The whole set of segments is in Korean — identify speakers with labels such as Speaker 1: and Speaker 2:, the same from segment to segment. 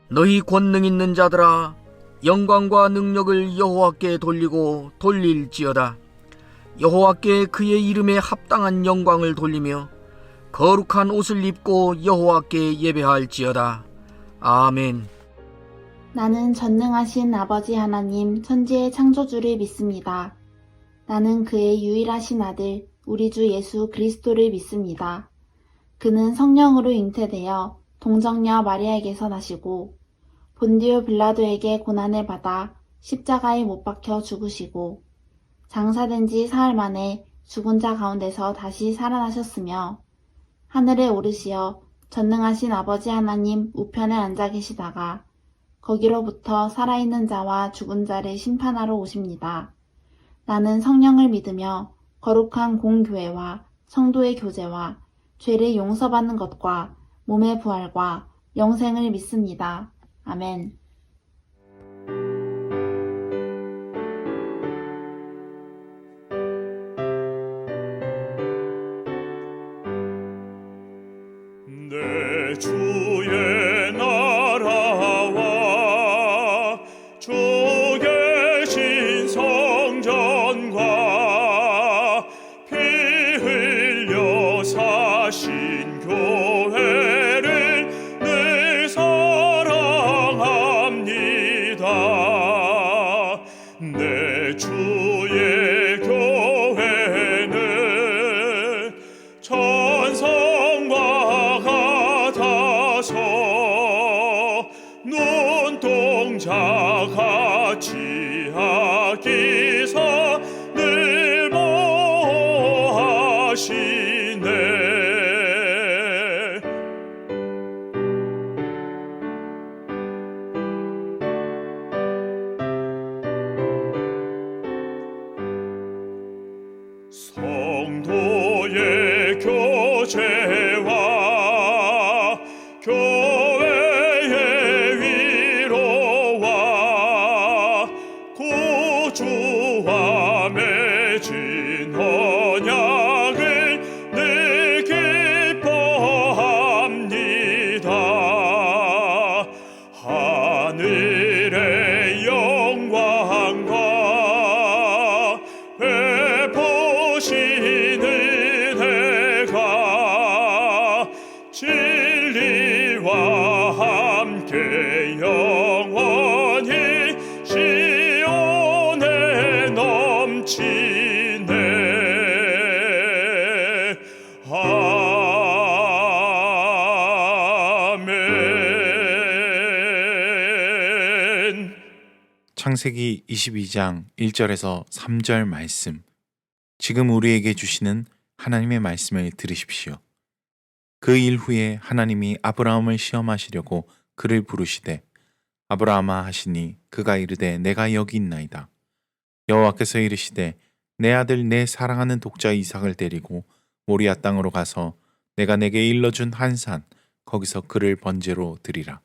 Speaker 1: 너희 권능 있는 자들아, 영광과 능력을 여호와께 돌리고 돌릴지어다. 여호와께 그의 이름에 합당한 영광을 돌리며 거룩한 옷을 입고 여호와께 예배할지어다. 아멘.
Speaker 2: 나는 전능하신 아버지 하나님 천지의 창조주를 믿습니다. 나는 그의 유일하신 아들 우리 주 예수 그리스도를 믿습니다. 그는 성령으로 잉태되어 동정녀 마리아에게서 나시고 본디오 빌라도에게 고난을 받아 십자가에 못 박혀 죽으시고 장사된 지 사흘 만에 죽은 자 가운데서 다시 살아나셨으며 하늘에 오르시어 전능하신 아버지 하나님 우편에 앉아 계시다가 거기로부터 살아있는 자와 죽은 자를 심판하러 오십니다. 나는 성령을 믿으며 거룩한 공교회와 성도의 교제와 죄를 용서받는 것과 몸의 부활과 영생을 믿습니다. 아멘.
Speaker 3: 내 주의 나라와 주 계신 성전과 피 흘려 사신 교회를 늘 사랑합니다. 내 주의 교회는 천성과 같아서 눈동자같이 아끼사 늘 보호하시네. 성도의 교제와 교회의 위로와 구주와 맺은 언약을 늘 기뻐합니다. 하늘의 영광과 베푸시는 은혜가 진리와 함께 영원히 시온에 넘치네. 아멘.
Speaker 4: 창세기 22장 1절에서 3절 말씀. 지금 우리에게 주시는 하나님의 말씀을 들으십시오. 그 일 후에 하나님이 아브라함을 시험하시려고 그를 부르시되 아브라함아 하시니 그가 이르되 내가 여기 있나이다. 여호와께서 이르시되 내 아들 내 사랑하는 독자 이삭을 데리고 모리아 땅으로 가서 내가 내게 일러준 한 산 거기서 그를 번제로 드리라.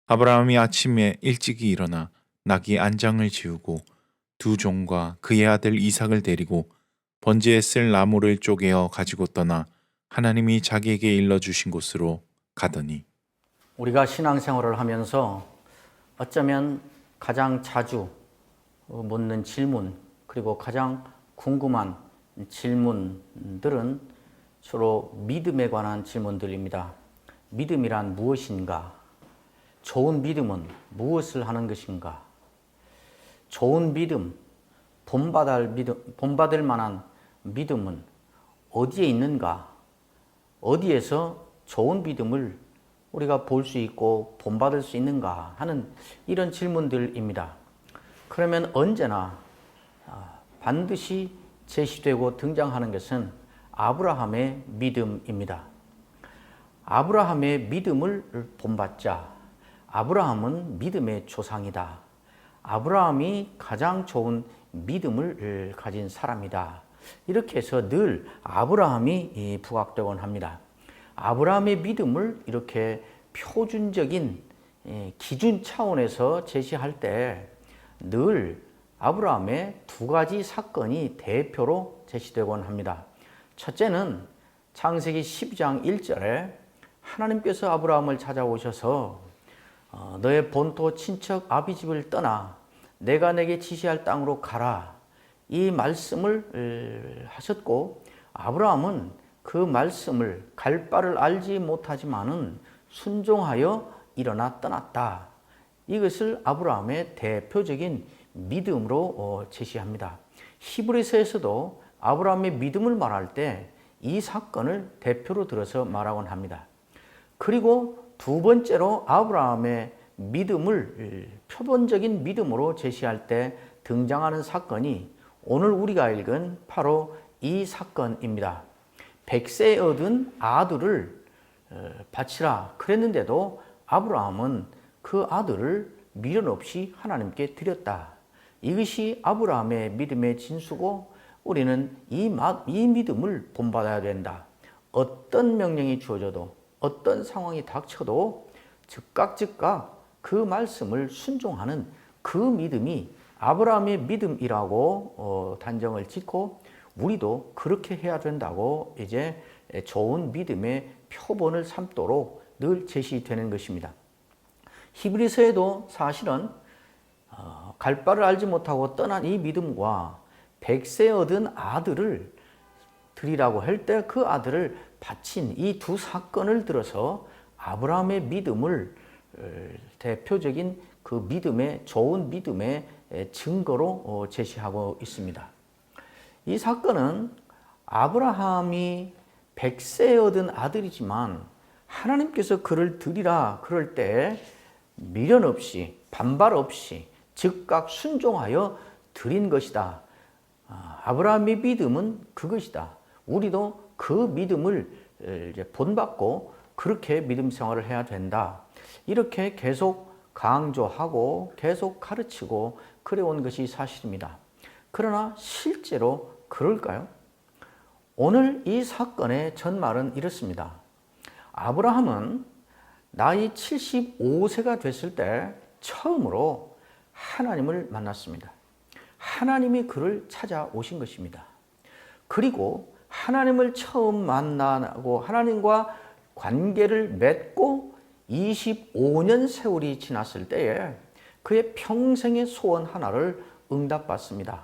Speaker 4: 아브라함이 아침에 일찍이 일어나 나귀 안장을 지우고 두 종과 그의 아들 이삭을 데리고 번제에 쓸 나무를 쪼개어 가지고 떠나 하나님이 자기에게 일러주신 곳으로 가더니.
Speaker 5: 우리가 신앙생활을 하면서 어쩌면 가장 자주 묻는 질문, 그리고 가장 궁금한 질문들은 주로 믿음에 관한 질문들입니다. 믿음이란 무엇인가? 좋은 믿음은 무엇을 하는 것인가? 좋은 믿음, 본받을 만한 믿음은 어디에 있는가? 어디에서 좋은 믿음을 우리가 볼 수 있고 본받을 수 있는가 하는 이런 질문들입니다. 그러면 언제나 반드시 제시되고 등장하는 것은 아브라함의 믿음입니다. 아브라함의 믿음을 본받자. 아브라함은 믿음의 조상이다. 아브라함이 가장 좋은 믿음을 가진 사람이다. 이렇게 해서 늘 아브라함이 부각되곤 합니다. 아브라함의 믿음을 이렇게 표준적인 기준 차원에서 제시할 때 늘 아브라함의 두 가지 사건이 대표로 제시되곤 합니다. 첫째는 창세기 12장 1절에 하나님께서 아브라함을 찾아오셔서 너의 본토 친척 아비 집을 떠나 내가 내게 지시할 땅으로 가라. 이 말씀을 하셨고 아브라함은 그 말씀을 갈 바를 알지 못하지만은 순종하여 일어나 떠났다. 이것을 아브라함의 대표적인 믿음으로 제시합니다. 히브리서에서도 아브라함의 믿음을 말할 때 이 사건을 대표로 들어서 말하곤 합니다. 그리고 두 번째로 아브라함의 믿음을 표본적인 믿음으로 제시할 때 등장하는 사건이 오늘 우리가 읽은 바로 이 사건입니다. 100세에 얻은 아들을 바치라 그랬는데도 아브라함은 그 아들을 미련 없이 하나님께 드렸다. 이것이 아브라함의 믿음의 진수고 우리는 이 믿음을 본받아야 된다. 어떤 명령이 주어져도 어떤 상황이 닥쳐도 즉각 그 말씀을 순종하는 그 믿음이 아브라함의 믿음이라고 단정을 짓고 우리도 그렇게 해야 된다고 이제 좋은 믿음의 표본을 삼도록 늘 제시되는 것입니다. 히브리서에도 사실은 갈 바를 알지 못하고 떠난 이 믿음과 100세 얻은 아들을 드리라고 할 때 그 아들을 바친 이 두 사건을 들어서 아브라함의 믿음을 대표적인 그 믿음의 좋은 믿음의 증거로 제시하고 있습니다. 이 사건은 아브라함이 100세에 얻은 아들이지만 하나님께서 그를 드리라 그럴 때 미련 없이 반발 없이 즉각 순종하여 드린 것이다. 아브라함의 믿음은 그것이다. 우리도 그 믿음을 이제 본받고 그렇게 믿음 생활을 해야 된다. 이렇게 계속 강조하고 계속 가르치고 그래온 것이 사실입니다. 그러나 실제로 그럴까요? 오늘 이 사건의 전말은 이렇습니다. 아브라함은 나이 75세가 됐을 때 처음으로 하나님을 만났습니다. 하나님이 그를 찾아오신 것입니다. 그리고 하나님을 처음 만나고 하나님과 관계를 맺고 25년 세월이 지났을 때에 그의 평생의 소원 하나를 응답받습니다.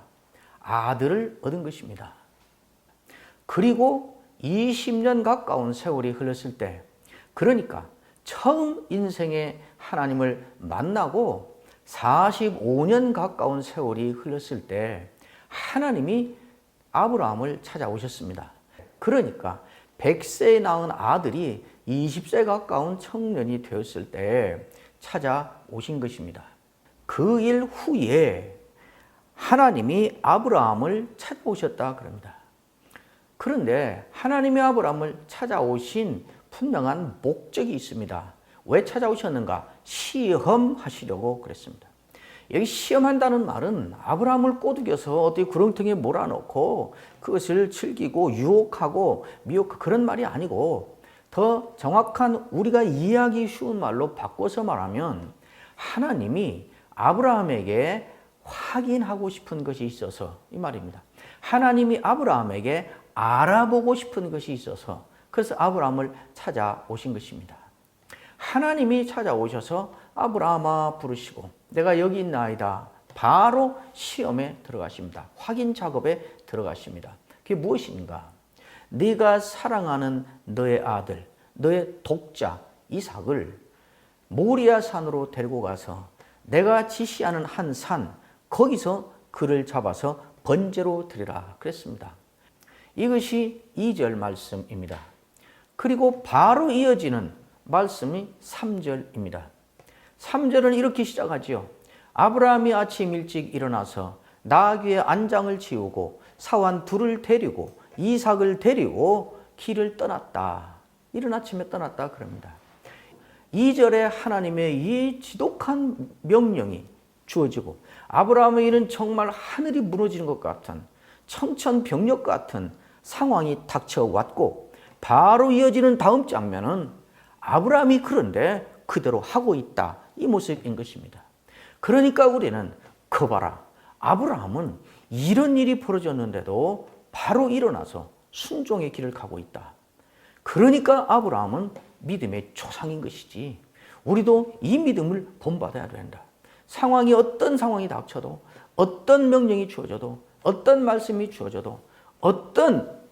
Speaker 5: 아들을 얻은 것입니다. 그리고 20년 가까운 세월이 흘렀을 때, 그러니까 처음 인생에 하나님을 만나고 45년 가까운 세월이 흘렀을 때 하나님이 아브라함을 찾아오셨습니다. 그러니까 100세에 낳은 아들이 20세 가까운 청년이 되었을 때 찾아오신 것입니다. 그 일 후에 하나님이 아브라함을 찾아오셨다 그럽니다. 그런데 하나님이 아브라함을 찾아오신 분명한 목적이 있습니다. 왜 찾아오셨는가? 시험하시려고 그랬습니다. 여기 시험한다는 말은 아브라함을 꼬드겨서 어디 구렁텅이에 몰아넣고 그것을 즐기고 유혹하고 미혹하고 그런 말이 아니고 더 정확한 우리가 이해하기 쉬운 말로 바꿔서 말하면 하나님이 아브라함에게 확인하고 싶은 것이 있어서 이 말입니다. 하나님이 아브라함에게 알아보고 싶은 것이 있어서 그래서 아브라함을 찾아오신 것입니다. 하나님이 찾아오셔서 아브라함아 부르시고 내가 여기 있나이다. 바로 시험에 들어가십니다. 확인 작업에 들어가십니다. 그게 무엇인가? 네가 사랑하는 너의 아들, 너의 독자 이삭을 모리아 산으로 데리고 가서 내가 지시하는 한 산 거기서 그를 잡아서 번제로 드리라 그랬습니다. 이것이 2절 말씀입니다. 그리고 바로 이어지는 말씀이 3절입니다. 3절은 이렇게 시작하지요. 아브라함이 아침 일찍 일어나서 나귀의 안장을 치우고 사환 둘을 데리고 이삭을 데리고 길을 떠났다. 이른 아침에 떠났다 그럽니다. 2절에 하나님의 이 지독한 명령이 주어지고 아브라함에게는 정말 하늘이 무너지는 것 같은 청천벽력 같은 상황이 닥쳐왔고 바로 이어지는 다음 장면은 아브라함이 그런데 그대로 하고 있다. 이 모습인 것입니다. 그러니까 우리는 그 봐라. 아브라함은 이런 일이 벌어졌는데도 바로 일어나서 순종의 길을 가고 있다. 그러니까 아브라함은 믿음의 조상인 것이지. 우리도 이 믿음을 본받아야 된다. 상황이 어떤 상황이 닥쳐도, 어떤 명령이 주어져도, 어떤 말씀이 주어져도, 어떤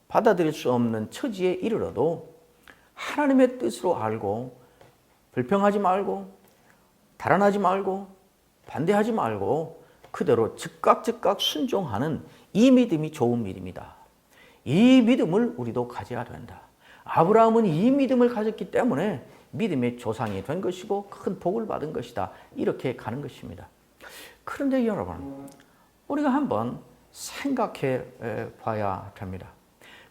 Speaker 5: 받아들일 수 없는 처지에 이르러도 하나님의 뜻으로 알고 불평하지 말고 달아나지 말고 반대하지 말고 그대로 즉각 순종하는 이 믿음이 좋은 믿음이다. 이 믿음을 우리도 가져야 된다. 아브라함은 이 믿음을 가졌기 때문에 믿음의 조상이 된 것이고 큰 복을 받은 것이다. 이렇게 가는 것입니다. 그런데 여러분, 우리가 한번 생각해 봐야 됩니다.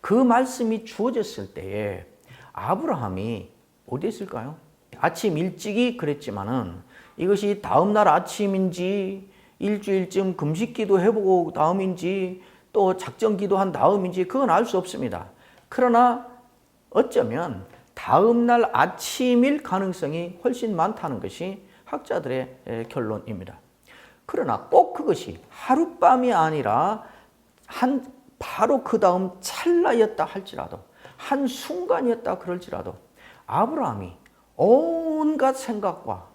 Speaker 5: 그 말씀이 주어졌을 때에 아브라함이 어디 있을까요? 아침 일찍이 그랬지만은 이것이 다음 날 아침인지 일주일쯤 금식기도 해보고 다음인지 또 작정기도 한 다음인지 그건 알 수 없습니다. 그러나 어쩌면 다음 날 아침일 가능성이 훨씬 많다는 것이 학자들의 결론입니다. 그러나 꼭 그것이 하룻밤이 아니라 바로 그 다음 찰나였다 할지라도 한순간이었다 그럴지라도 아브라함이 온갖 생각과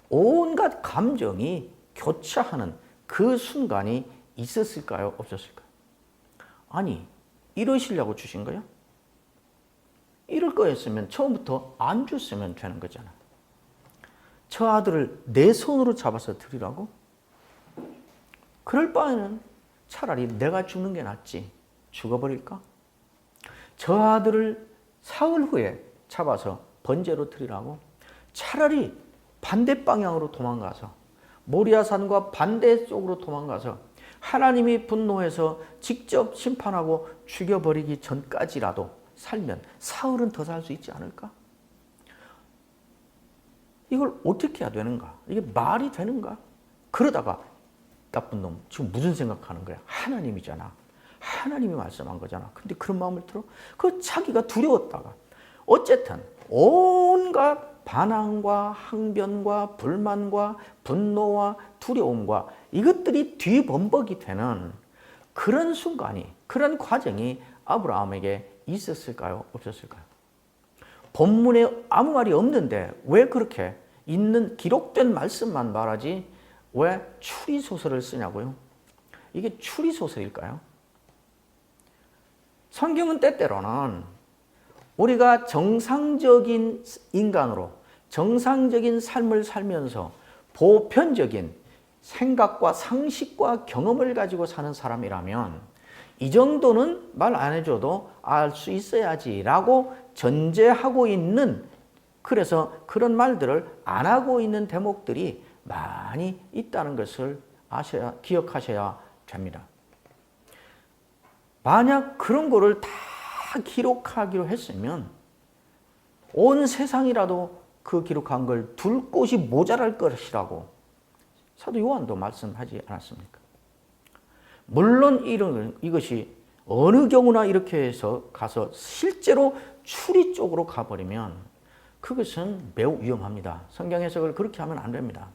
Speaker 5: 온갖 감정이 교차하는 그 순간이 있었을까요? 없었을까요? 아니, 이러시려고 주신 거예요? 이럴 거였으면 처음부터 안 줬으면 되는 거잖아. 저 아들을 내 손으로 잡아서 드리라고? 그럴 바에는 차라리 내가 죽는 게 낫지. 죽어버릴까? 저 아들을 사흘 후에 잡아서 번제로 드리라고? 차라리 반대 방향으로 도망가서 모리아산과 반대쪽으로 도망가서 하나님이 분노해서 직접 심판하고 죽여버리기 전까지라도 살면 사흘은 더 살 수 있지 않을까? 이걸 어떻게 해야 되는가? 이게 말이 되는가? 그러다가 나쁜 놈 지금 무슨 생각하는 거야? 하나님이잖아. 하나님이 말씀한 거잖아. 근데 그런 마음을 들어? 그 자기가 두려웠다가 어쨌든 온갖 반항과 항변과 불만과 분노와 두려움과 이것들이 뒤범벅이 되는 그런 순간이, 그런 과정이 아브라함에게 있었을까요? 없었을까요? 본문에 아무 말이 없는데 왜 그렇게 있는 기록된 말씀만 말하지 왜 추리소설을 쓰냐고요? 이게 추리소설일까요? 성경은 때때로는 우리가 정상적인 인간으로 정상적인 삶을 살면서 보편적인 생각과 상식과 경험을 가지고 사는 사람이라면 이 정도는 말 안 해줘도 알 수 있어야지 라고 전제하고 있는, 그래서 그런 말들을 안 하고 있는 대목들이 많이 있다는 것을 기억하셔야 됩니다. 만약 그런 거를 다 기록하기로 했으면 온 세상이라도 그 기록한 걸 둘 곳이 모자랄 것이라고 사도 요한도 말씀하지 않았습니까? 물론 이것이 어느 경우나 이렇게 해서 가서 실제로 추리 쪽으로 가버리면 그것은 매우 위험합니다. 성경 해석을 그렇게 하면 안 됩니다.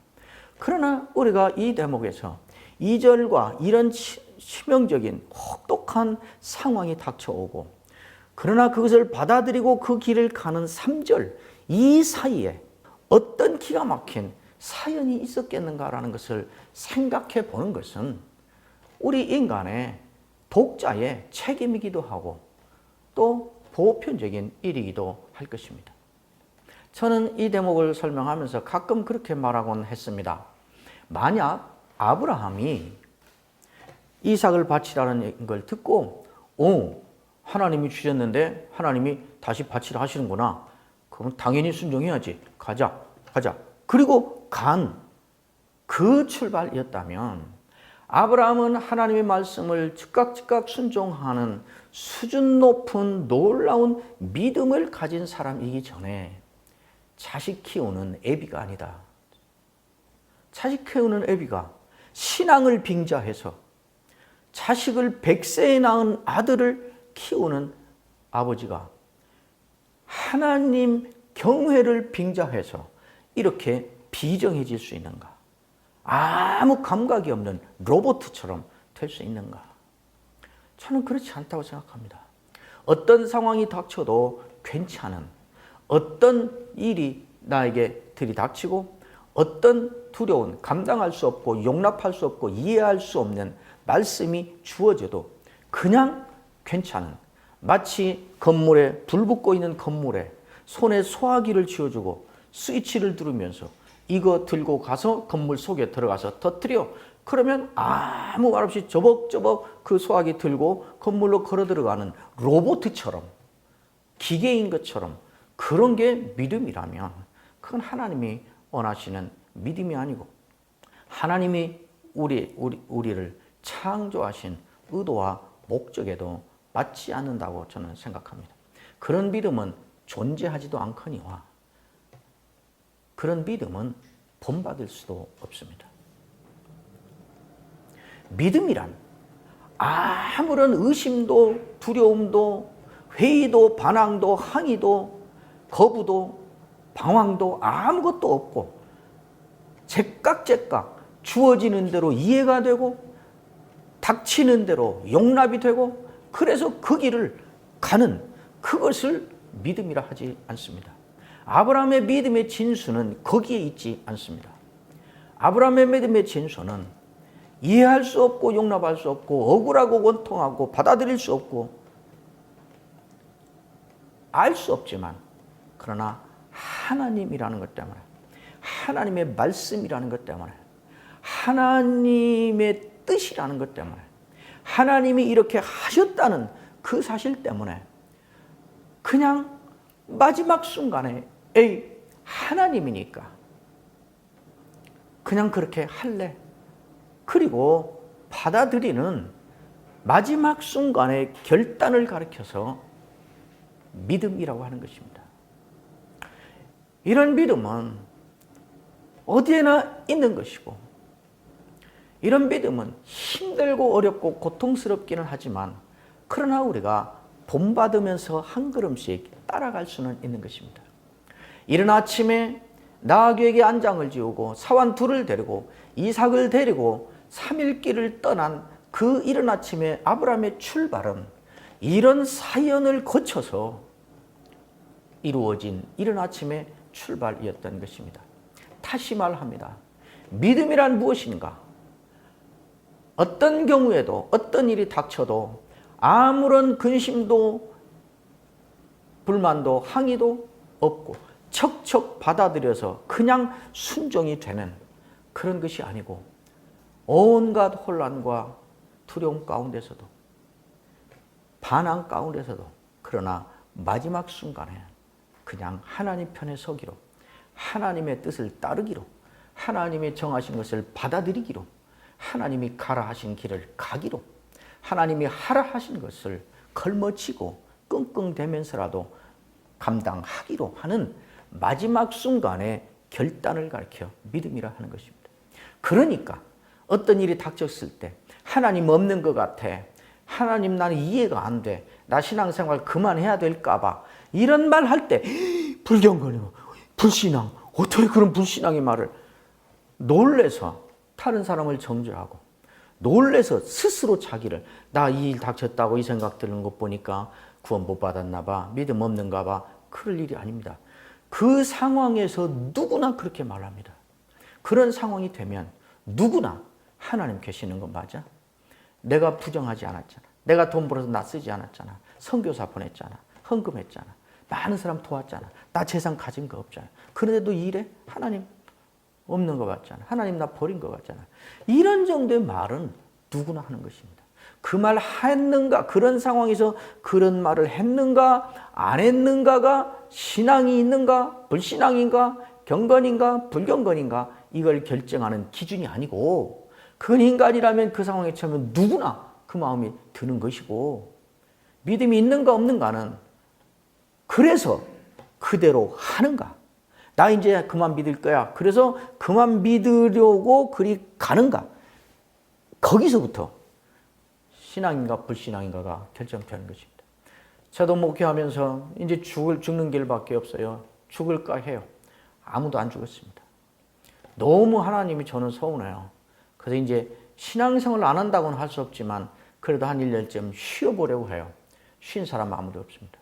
Speaker 5: 그러나 우리가 이 대목에서 2절과 이런 치명적인 혹독한 상황이 닥쳐오고 그러나 그것을 받아들이고 그 길을 가는 3절 이 사이에 어떤 기가 막힌 사연이 있었겠는가라는 것을 생각해 보는 것은 우리 인간의 독자의 책임이기도 하고 또 보편적인 일이기도 할 것입니다. 저는 이 대목을 설명하면서 가끔 그렇게 말하곤 했습니다. 만약 아브라함이 이삭을 바치라는 걸 듣고 하나님이 주셨는데 하나님이 다시 바치라 하시는구나. 그럼 당연히 순종해야지. 가자. 그리고 그 출발이었다면 아브라함은 하나님의 말씀을 즉각 순종하는 수준 높은 놀라운 믿음을 가진 사람이기 전에 자식 키우는 애비가 아니다. 자식 키우는 애비가 신앙을 빙자해서 자식을 100세에 낳은 아들을 키우는 아버지가 하나님 경외를 빙자해서 이렇게 비정해질 수 있는가? 아무 감각이 없는 로봇처럼 될 수 있는가? 저는 그렇지 않다고 생각합니다. 어떤 상황이 닥쳐도 괜찮은, 어떤 일이 나에게 들이닥치고 어떤 두려운, 감당할 수 없고 용납할 수 없고 이해할 수 없는 말씀이 주어져도 그냥 괜찮은, 마치 건물에, 불 붙고 있는 건물에 손에 소화기를 쥐어주고 스위치를 누르면서 이거 들고 가서 건물 속에 들어가서 터뜨려. 그러면 아무 말 없이 저벅저벅 그 소화기 들고 건물로 걸어 들어가는 로봇처럼, 기계인 것처럼, 그런 게 믿음이라면 그건 하나님이 원하시는 믿음이 아니고 하나님이 우리를 창조하신 의도와 목적에도 맞지 않는다고 저는 생각합니다. 그런 믿음은 존재하지도 않거니와 그런 믿음은 본받을 수도 없습니다. 믿음이란 아무런 의심도 두려움도 회의도 반항도 항의도 거부도 방황도 아무것도 없고 제깍제깍 주어지는 대로 이해가 되고 닥치는 대로 용납이 되고 그래서 그 길을 가는 그것을 믿음이라 하지 않습니다. 아브라함의 믿음의 진수는 거기에 있지 않습니다. 아브라함의 믿음의 진수는 이해할 수 없고 용납할 수 없고 억울하고 원통하고 받아들일 수 없고 알 수 없지만 그러나 하나님이라는 것 때문에 하나님의 말씀이라는 것 때문에 하나님의 뜻이라는 것 때문에 하나님이 이렇게 하셨다는 그 사실 때문에 그냥 마지막 순간에 에이 하나님이니까 그냥 그렇게 할래. 그리고 받아들이는 마지막 순간의 결단을 가리켜서 믿음이라고 하는 것입니다. 이런 믿음은 어디에나 있는 것이고 이런 믿음은 힘들고 어렵고 고통스럽기는 하지만 그러나 우리가 본받으면서 한 걸음씩 따라갈 수는 있는 것입니다. 이른 아침에 나귀에게 안장을 지우고 사환 둘을 데리고 이삭을 데리고 3일 길을 떠난 그 이른 아침에 아브라함의 출발은 이런 사연을 거쳐서 이루어진 이른 아침의 출발이었던 것입니다. 다시 말합니다. 믿음이란 무엇인가? 어떤 경우에도 어떤 일이 닥쳐도 아무런 근심도 불만도 항의도 없고 척척 받아들여서 그냥 순종이 되는 그런 것이 아니고 온갖 혼란과 두려움 가운데서도 반항 가운데서도 그러나 마지막 순간에 그냥 하나님 편에 서기로 하나님의 뜻을 따르기로 하나님이 정하신 것을 받아들이기로 하나님이 가라 하신 길을 가기로 하나님이 하라 하신 것을 걸머쥐고 끙끙대면서라도 감당하기로 하는 마지막 순간의 결단을 가리켜 믿음이라 하는 것입니다. 그러니까 어떤 일이 닥쳤을 때 하나님 없는 것 같아. 하나님 나는 이해가 안 돼. 나 신앙생활 그만해야 될까 봐. 이런 말 할 때 불경건이고 불신앙. 어떻게 그런 불신앙의 말을 놀래서 다른 사람을 정죄하고 놀래서 스스로 자기를 나 이 일 닥쳤다고 이 생각 드는 것 보니까 구원 못 받았나 봐. 믿음 없는가 봐. 그럴 일이 아닙니다. 그 상황에서 누구나 그렇게 말합니다. 그런 상황이 되면 누구나 하나님 계시는 거 맞아? 내가 부정하지 않았잖아. 내가 돈 벌어서 나 쓰지 않았잖아. 선교사 보냈잖아. 헌금했잖아. 많은 사람 도왔잖아. 나 재산 가진 거 없잖아. 그런데도 이래? 하나님 없는 거 같잖아. 하나님 나 버린 거 같잖아. 이런 정도의 말은 누구나 하는 것입니다. 그 말 했는가? 그런 상황에서 그런 말을 했는가? 안 했는가가 신앙이 있는가? 불신앙인가? 경건인가? 불경건인가? 이걸 결정하는 기준이 아니고 그건 인간이라면 그 상황에 처하면 누구나 그 마음이 드는 것이고 믿음이 있는가 없는가는 그래서 그대로 하는가? 나 이제 그만 믿을 거야. 그래서 그만 믿으려고 그리 가는가? 거기서부터 신앙인가 불신앙인가가 결정되는 것입니다. 저도 목회하면서 이제 죽는 길밖에 없어요. 죽을까 해요. 아무도 안 죽었습니다. 너무 하나님이 저는 서운해요. 그래서 이제 신앙생활을 안 한다고는 할 수 없지만 그래도 한 1년쯤 쉬어보려고 해요. 쉰 사람 아무도 없습니다.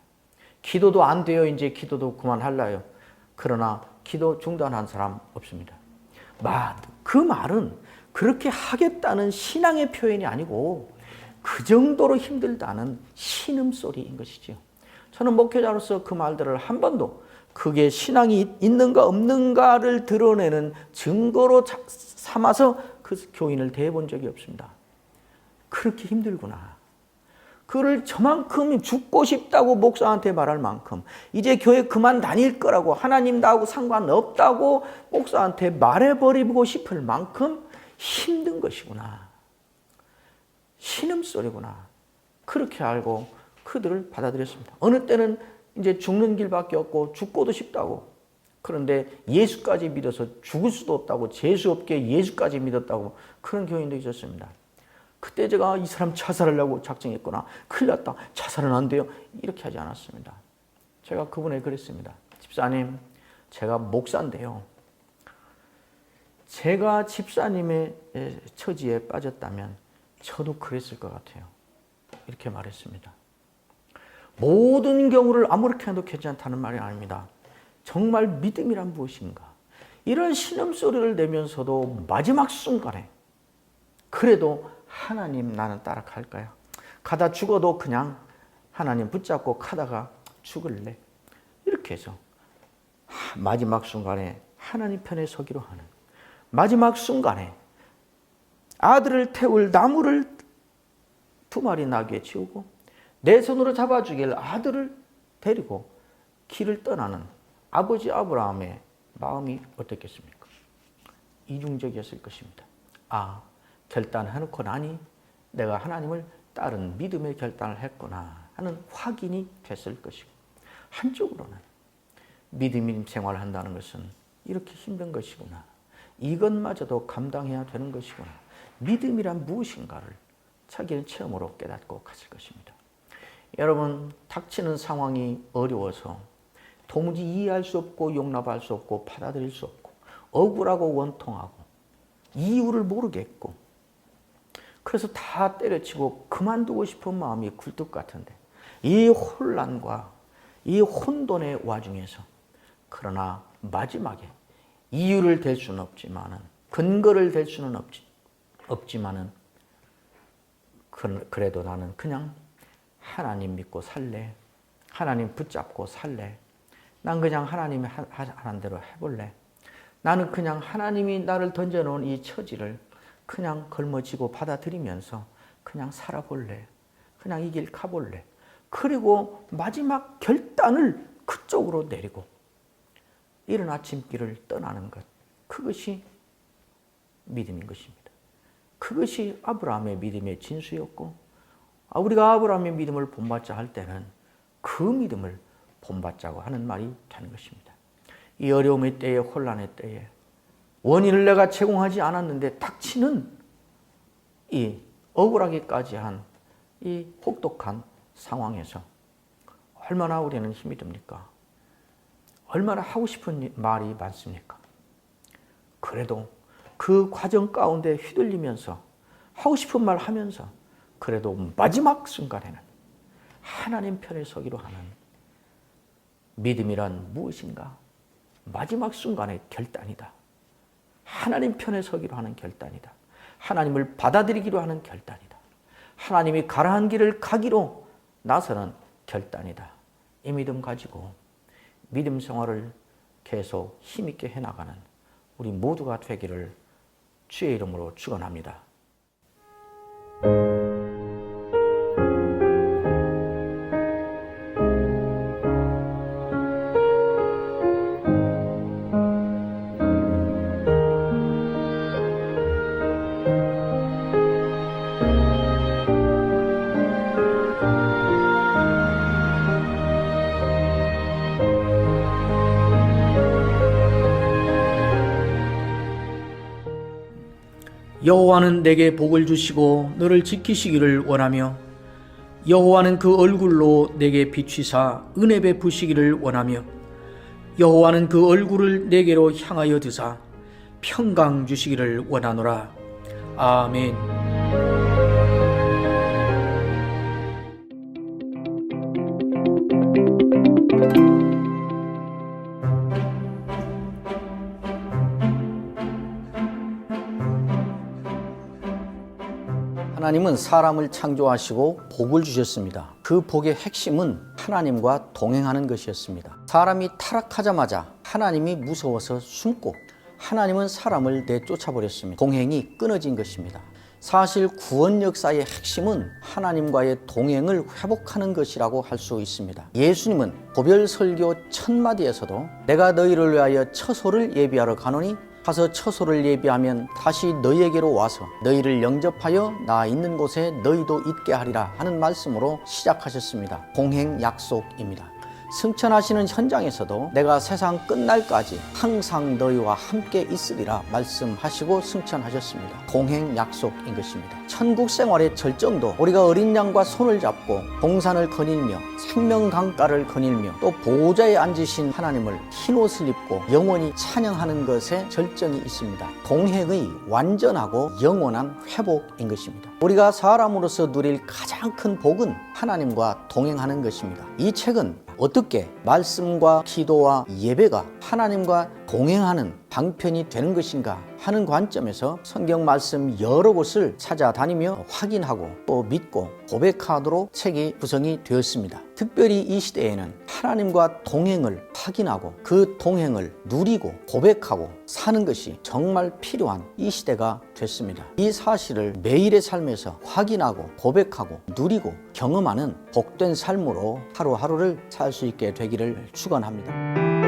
Speaker 5: 기도도 안 돼요. 이제 기도도 그만하려요. 그러나 기도 중단한 사람 없습니다. 그 말은 그렇게 하겠다는 신앙의 표현이 아니고 그 정도로 힘들다는 신음소리인 것이지요. 저는 목회자로서 그 말들을 한 번도 그게 신앙이 있는가 없는가를 드러내는 증거로 삼아서 그 교인을 대해본 적이 없습니다. 그렇게 힘들구나. 그를 저만큼 죽고 싶다고 목사한테 말할 만큼 이제 교회 그만 다닐 거라고 하나님 나하고 상관없다고 목사한테 말해버리고 싶을 만큼 힘든 것이구나. 신음소리구나. 그렇게 알고 그들을 받아들였습니다. 어느 때는 이제 죽는 길밖에 없고 죽고도 싶다고. 그런데 예수까지 믿어서 죽을 수도 없다고, 재수 없게 예수까지 믿었다고 그런 교인도 있었습니다. 그때 제가 이 사람 자살하려고 작정했구나. 큰일 났다. 자살은 안 돼요. 이렇게 하지 않았습니다. 제가 그분에게 그랬습니다. 집사님, 제가 목사인데요. 제가 집사님의 처지에 빠졌다면 저도 그랬을 것 같아요. 이렇게 말했습니다. 모든 경우를 아무렇게 해도 괜찮다는 말이 아닙니다. 정말 믿음이란 무엇인가? 이런 신음소리를 내면서도 마지막 순간에 그래도 하나님 나는 따라갈까요? 가다 죽어도 그냥 하나님 붙잡고 가다가 죽을래. 이렇게 해서 마지막 순간에 하나님 편에 서기로 하는, 마지막 순간에 아들을 태울 나무를 2마리 나귀에 치우고 내 손으로 잡아주길 아들을 데리고 길을 떠나는 아버지 아브라함의 마음이 어떻겠습니까? 이중적이었을 것입니다. 결단해놓고 나니 내가 하나님을 따른 믿음의 결단을 했구나 하는 확인이 됐을 것이고, 한쪽으로는 믿음의 생활을 한다는 것은 이렇게 힘든 것이구나, 이것마저도 감당해야 되는 것이구나, 믿음이란 무엇인가를 자기는 체험으로 깨닫고 갔을 것입니다. 여러분, 닥치는 상황이 어려워서 도무지 이해할 수 없고 용납할 수 없고 받아들일 수 없고 억울하고 원통하고 이유를 모르겠고 그래서 다 때려치고 그만두고 싶은 마음이 굴뚝 같은데, 이 혼란과 이 혼돈의 와중에서 그러나 마지막에 이유를 댈 수는 없지만은, 근거를 댈 수는 없지만은 그래도 나는 그냥 하나님 믿고 살래. 하나님 붙잡고 살래. 난 그냥 하나님이 하는 대로 해볼래. 나는 그냥 하나님이 나를 던져놓은 이 처지를 그냥 걸머쥐고 받아들이면서 그냥 살아볼래. 그냥 이 길 가볼래. 그리고 마지막 결단을 그쪽으로 내리고 이른 아침길을 떠나는 것, 그것이 믿음인 것입니다. 그것이 아브라함의 믿음의 진수였고, 우리가 아브라함의 믿음을 본받자 할 때는 그 믿음을 본받자고 하는 말이 되는 것입니다. 이 어려움의 때에, 혼란의 때에 원인을 내가 제공하지 않았는데 닥치는 이 억울하기까지 한 이 혹독한 상황에서 얼마나 우리는 힘이 듭니까? 얼마나 하고 싶은 말이 많습니까? 그래도 그 과정 가운데 휘둘리면서 하고 싶은 말 하면서 그래도 마지막 순간에는 하나님 편에 서기로 하는 믿음이란 무엇인가? 마지막 순간의 결단이다. 하나님 편에 서기로 하는 결단이다. 하나님을 받아들이기로 하는 결단이다. 하나님이 가라한 길을 가기로 나서는 결단이다. 이 믿음 가지고 믿음 생활을 계속 힘있게 해나가는 우리 모두가 되기를 주의 이름으로 축원합니다.
Speaker 1: 여호와는 내게 복을 주시고 너를 지키시기를 원하며, 여호와는 그 얼굴로 내게 비추사 은혜 베푸시기를 원하며, 여호와는 그 얼굴을 내게로 향하여 드사 평강 주시기를 원하노라. 아멘.
Speaker 5: 하나님은 사람을 창조하시고 복을 주셨습니다. 그 복의 핵심은 하나님과 동행하는 것이었습니다. 사람이 타락하자마자 하나님이 무서워서 숨고 하나님은 사람을 내쫓아버렸습니다. 동행이 끊어진 것입니다. 사실 구원 역사의 핵심은 하나님과의 동행을 회복하는 것이라고 할 수 있습니다. 예수님은 고별 설교 1000마디에서도 내가 너희를 위하여 처소를 예비하러 가노니 가서 처소를 예비하면 다시 너희에게로 와서 너희를 영접하여 나 있는 곳에 너희도 있게 하리라 하는 말씀으로 시작하셨습니다. 동행 약속입니다. 승천하시는 현장에서도 내가 세상 끝날까지 항상 너희와 함께 있으리라 말씀하시고 승천하셨습니다. 동행 약속인 것입니다. 천국 생활의 절정도 우리가 어린 양과 손을 잡고 동산을 거닐며 생명 강가를 거닐며 또 보호자에 앉으신 하나님을 흰옷을 입고 영원히 찬양하는 것에 절정이 있습니다. 동행의 완전하고 영원한 회복인 것입니다. 우리가 사람으로서 누릴 가장 큰 복은 하나님과 동행하는 것입니다. 이 책은 어떻게 말씀과 기도와 예배가 하나님과 동행하는 방편이 되는 것인가 하는 관점에서 성경 말씀 여러 곳을 찾아다니며 확인하고 또 믿고 고백하도록 책이 구성이 되었습니다. 특별히 이 시대에는 하나님과 동행을 확인하고 그 동행을 누리고 고백하고 사는 것이 정말 필요한 이 시대가 됐습니다. 이 사실을 매일의 삶에서 확인하고 고백하고 누리고 경험하는 복된 삶으로 하루하루를 살 수 있게 되기를 축원합니다.